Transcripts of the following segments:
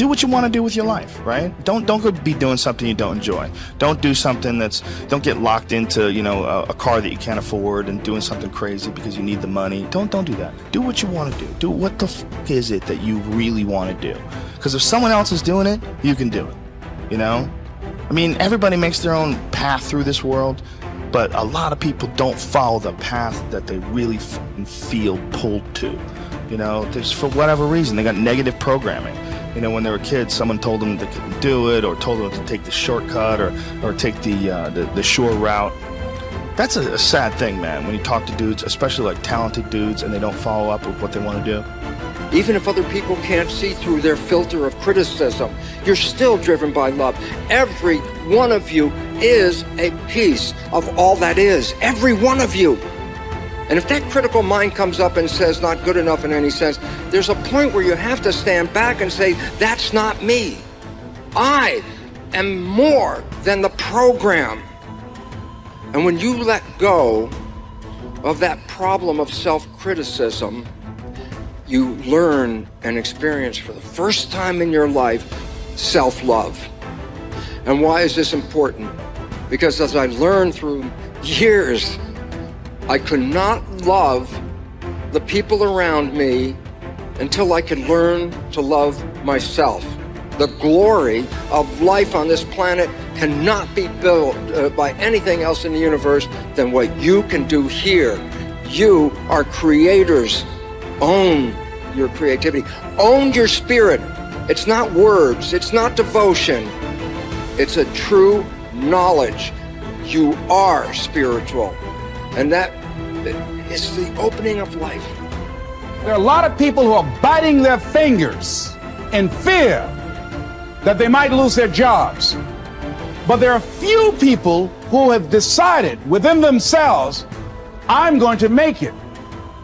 do what you want to do with your life, right? Don't go be doing something you don't enjoy. Don't do something don't get locked into, a car that you can't afford and doing something crazy because you need the money. Don't do that. Do what you want to do. Do what the f is it that you really want to do? Because if someone else is doing it, you can do it, I mean, everybody makes their own path through this world, but a lot of people don't follow the path that they really feel pulled to. There's, for whatever reason, they got negative programming. When they were kids, someone told them they couldn't do it, or told them to take the shortcut, or take the short route. That's a sad thing, man, when you talk to dudes, especially like talented dudes, and they don't follow up with what they want to do. Even if other people can't see through their filter of criticism, you're still driven by love. Every one of you is a piece of all that is. Every one of you. And if that critical mind comes up and says not good enough in any sense, there's a point where you have to stand back and say, that's not me. I am more than the program. And when you let go of that problem of self-criticism, you learn and experience for the first time in your life self-love. And why is this important? Because as I learned through years, I could not love the people around me until I could learn to love myself. The glory of life on this planet cannot be built by anything else in the universe than what you can do here. You are creators. Own your creativity. Own your spirit. It's not words. It's not devotion. It's a true knowledge. You are spiritual. And that is the opening of life. There are a lot of people who are biting their fingers in fear that they might lose their jobs. But there are few people who have decided within themselves, I'm going to make it.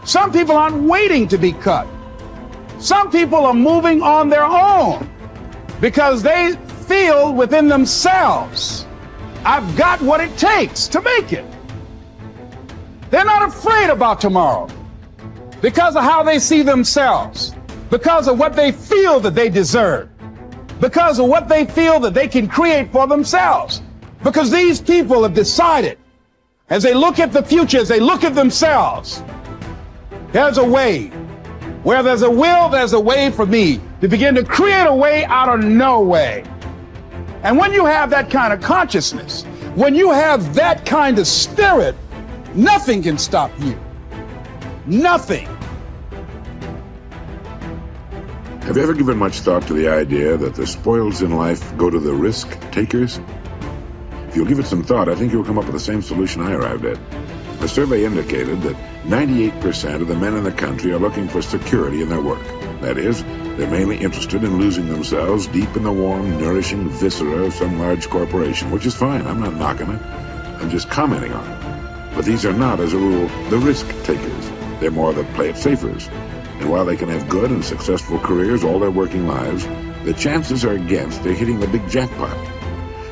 Some people aren't waiting to be cut. Some people are moving on their own because they feel within themselves, I've got what it takes to make it. They're not afraid about tomorrow because of how they see themselves, because of what they feel that they deserve, because of what they feel that they can create for themselves. Because these people have decided, as they look at the future, as they look at themselves, there's a way. Where there's a will, there's a way for me to begin to create a way out of no way. And when you have that kind of consciousness, when you have that kind of spirit, nothing can stop you. Nothing. Have you ever given much thought to the idea that the spoils in life go to the risk takers? If you'll give it some thought, I think you'll come up with the same solution I arrived at. A survey indicated that 98% of the men in the country are looking for security in their work. That is, they're mainly interested in losing themselves deep in the warm, nourishing viscera of some large corporation, which is fine. I'm not knocking it. I'm just commenting on it. But these are not, as a rule, the risk takers. They're more the play it safers. And while they can have good and successful careers all their working lives, the chances are against they're hitting the big jackpot.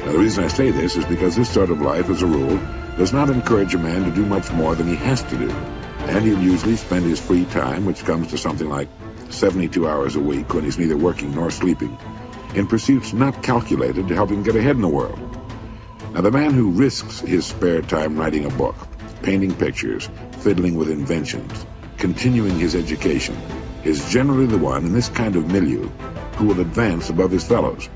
Now, the reason I say this is because this sort of life, as a rule, does not encourage a man to do much more than he has to do. And he'll usually spend his free time, which comes to something like 72 hours a week when he's neither working nor sleeping, in pursuits not calculated to help him get ahead in the world. Now, the man who risks his spare time writing a book, painting pictures, fiddling with inventions, continuing his education, is generally the one in this kind of milieu who will advance above his fellows.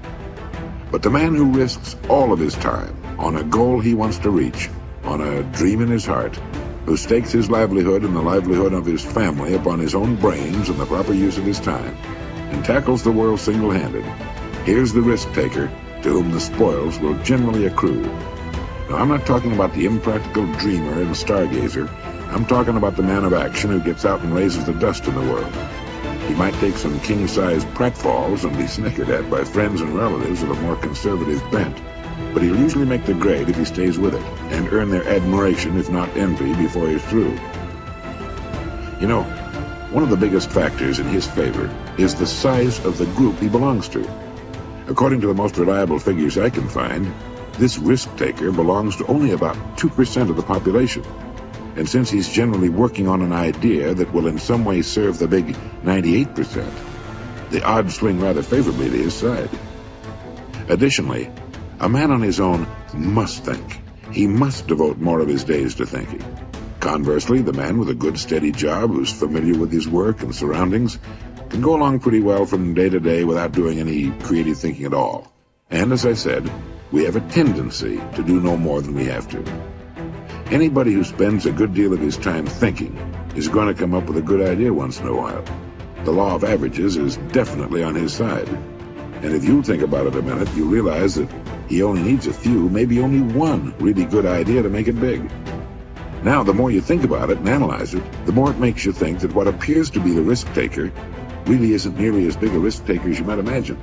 But the man who risks all of his time on a goal he wants to reach, on a dream in his heart, who stakes his livelihood and the livelihood of his family upon his own brains and the proper use of his time, and tackles the world single-handed, here's the risk-taker to whom the spoils will generally accrue. Now, I'm not talking about the impractical dreamer and stargazer. I'm talking about the man of action who gets out and raises the dust in the world. He might take some king-sized pratfalls and be snickered at by friends and relatives of a more conservative bent, but he'll usually make the grade if he stays with it, and earn their admiration, if not envy, before he's through. You know, one of the biggest factors in his favor is the size of the group he belongs to. According to the most reliable figures I can find, this risk-taker belongs to only about 2% of the population. And since he's generally working on an idea that will in some way serve the big 98%, the odds swing rather favorably to his side. Additionally, a man on his own must think. He must devote more of his days to thinking. Conversely, the man with a good steady job who's familiar with his work and surroundings can go along pretty well from day to day without doing any creative thinking at all. And as I said, we have a tendency to do no more than we have to. Anybody who spends a good deal of his time thinking is going to come up with a good idea once in a while. The law of averages is definitely on his side. And if you think about it a minute, you realize that he only needs a few, maybe only one really good idea to make it big. Now, the more you think about it and analyze it, the more it makes you think that what appears to be the risk taker really isn't nearly as big a risk taker as you might imagine.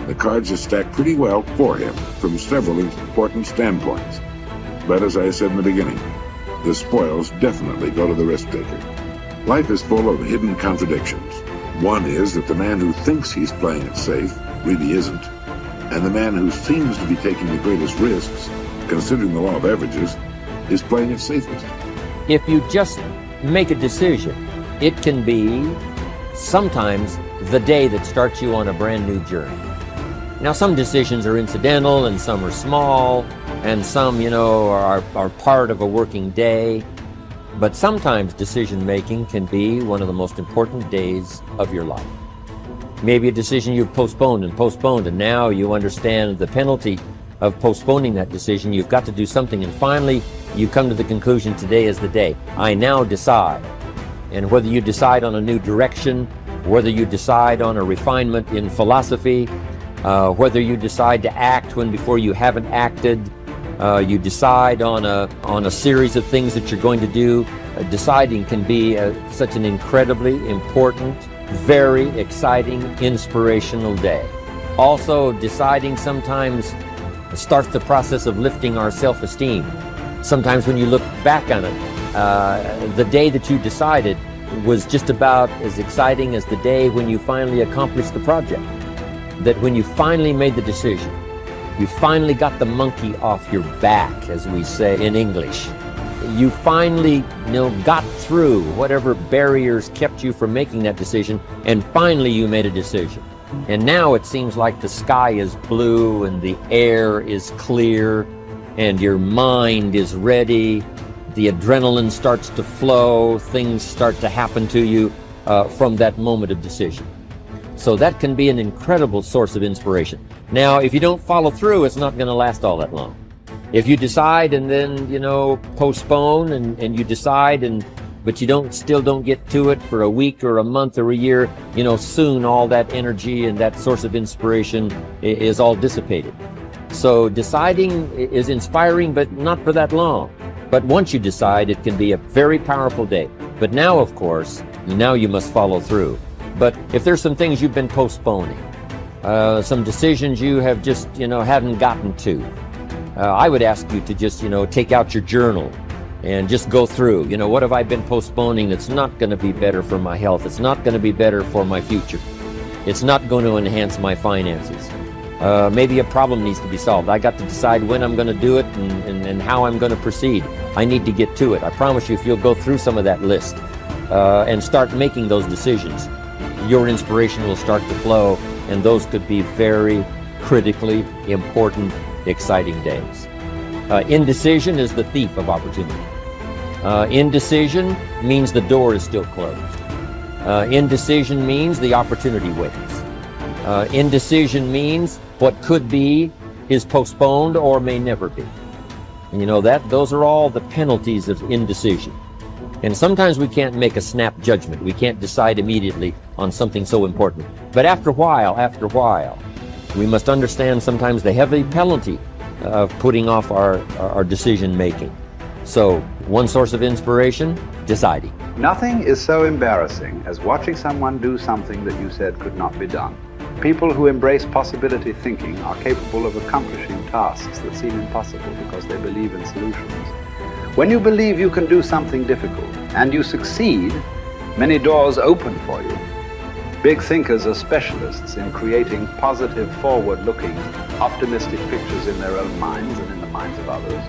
The cards are stacked pretty well for him from several important standpoints. But as I said in the beginning, the spoils definitely go to the risk taker. Life is full of hidden contradictions. One is that the man who thinks he's playing it safe really isn't. And the man who seems to be taking the greatest risks, considering the law of averages, is playing it safest. If you just make a decision, it can be sometimes the day that starts you on a brand new journey. Now, some decisions are incidental and some are small and some, are part of a working day. But sometimes decision making can be one of the most important days of your life. Maybe a decision you've postponed, and now you understand the penalty of postponing that decision. You've got to do something, and finally you come to the conclusion, today is the day. I now decide. And whether you decide on a new direction, whether you decide on a refinement in philosophy, whether you decide to act when before you haven't acted, you decide on a series of things that you're going to do. Deciding can be such an incredibly important, very exciting, inspirational day. Also, deciding sometimes starts the process of lifting our self-esteem. Sometimes when you look back on it, the day that you decided was just about as exciting as the day when you finally accomplished the project. That when you finally made the decision, you finally got the monkey off your back, as we say in English. You finally, got through whatever barriers kept you from making that decision, and finally you made a decision. And now it seems like the sky is blue and the air is clear and your mind is ready. The adrenaline starts to flow, things start to happen to you from that moment of decision. So that can be an incredible source of inspiration. Now, if you don't follow through, it's not going to last all that long. If you decide and then, postpone and you decide but you still don't get to it for a week or a month or a year, soon all that energy and that source of inspiration is all dissipated. So deciding is inspiring, but not for that long. But once you decide, it can be a very powerful day. But now, of course, you must follow through. But if there's some things you've been postponing, some decisions you have just, hadn't gotten to, I would ask you to just, take out your journal and just go through, what have I been postponing that's not going to be better for my health? It's not going to be better for my future. It's not going to enhance my finances. Maybe a problem needs to be solved. I got to decide when I'm going to do it and how I'm going to proceed. I need to get to it. I promise you, if you'll go through some of that list and start making those decisions, your inspiration will start to flow, and those could be very critically important, exciting days. Indecision is the thief of opportunity. Indecision means the door is still closed. Indecision means the opportunity waits. Indecision means what could be is postponed or may never be. And those are all the penalties of indecision. And sometimes we can't make a snap judgment. We can't decide immediately on something so important. But after a while, we must understand sometimes the heavy penalty of putting off our decision making. So, one source of inspiration, deciding. Nothing is so embarrassing as watching someone do something that you said could not be done. People who embrace possibility thinking are capable of accomplishing tasks that seem impossible because they believe in solutions. When you believe you can do something difficult and you succeed, many doors open for you. Big thinkers are specialists in creating positive, forward-looking, optimistic pictures in their own minds and in the minds of others.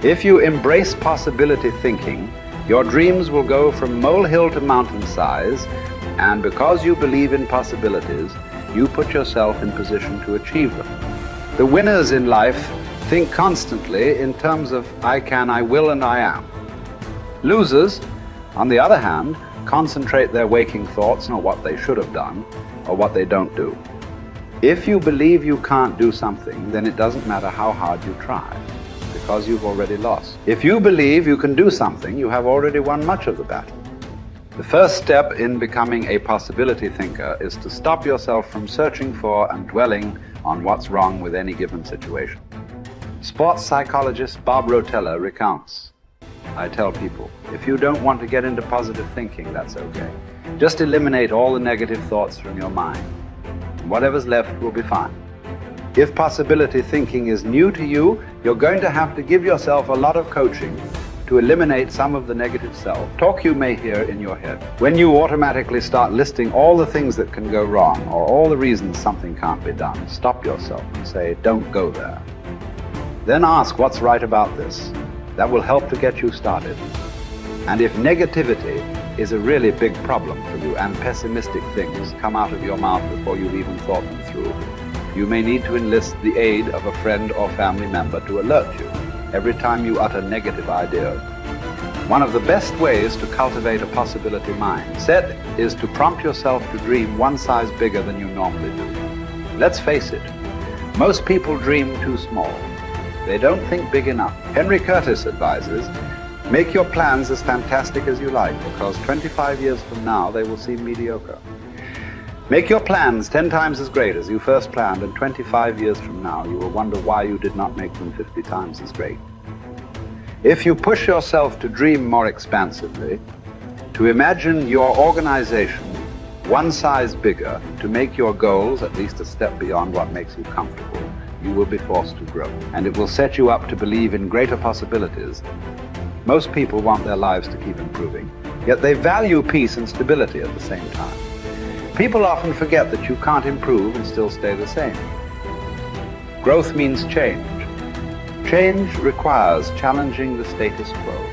If you embrace possibility thinking, your dreams will go from molehill to mountain size, And because you believe in possibilities, you put yourself in position to achieve them. The winners in life think constantly in terms of I can, I will, and I am. Losers, on the other hand, concentrate their waking thoughts on what they should have done or what they don't do. If you believe you can't do something, then it doesn't matter how hard you try, because you've already lost. If you believe you can do something, you have already won much of the battle. The first step in becoming a possibility thinker is to stop yourself from searching for and dwelling on what's wrong with any given situation. Sports psychologist Bob Rotella recounts, I tell people, if you don't want to get into positive thinking, that's okay. Just eliminate all the negative thoughts from your mind. Whatever's left will be fine. If possibility thinking is new to you, you're going to have to give yourself a lot of coaching to eliminate some of the negative self-talk you may hear in your head. When you automatically start listing all the things that can go wrong or all the reasons something can't be done, stop yourself and say, don't go there. Then ask what's right about this. That will help to get you started. And if negativity is a really big problem for you and pessimistic things come out of your mouth before you've even thought them through, you may need to enlist the aid of a friend or family member to alert you every time you utter negative ideas. One of the best ways to cultivate a possibility mindset is to prompt yourself to dream one size bigger than you normally do. Let's face it, most people dream too small. They don't think big enough. Henry Curtis advises, make your plans as fantastic as you like, because 25 years from now they will seem mediocre. Make your plans 10 times as great as you first planned, and 25 years from now you will wonder why you did not make them 50 times as great. If you push yourself to dream more expansively, to imagine your organization one size bigger, to make your goals at least a step beyond what makes you comfortable, you will be forced to grow. And it will set you up to believe in greater possibilities. Most people want their lives to keep improving, yet they value peace and stability at the same time. People often forget that you can't improve and still stay the same. Growth means change. Change requires challenging the status quo.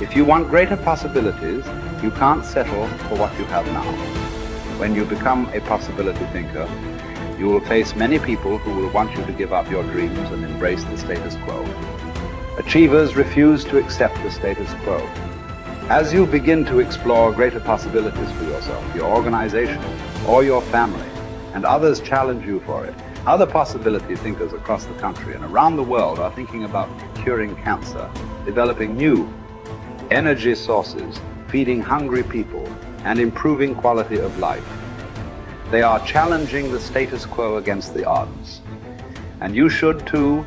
If you want greater possibilities, you can't settle for what you have now. When you become a possibility thinker, you will face many people who will want you to give up your dreams and embrace the status quo. Achievers refuse to accept the status quo. As you begin to explore greater possibilities for yourself, your organization, or your family, and others challenge you for it, other possibility thinkers across the country and around the world are thinking about curing cancer, developing new energy sources, feeding hungry people, and improving quality of life. They are challenging the status quo against the odds. And you should too,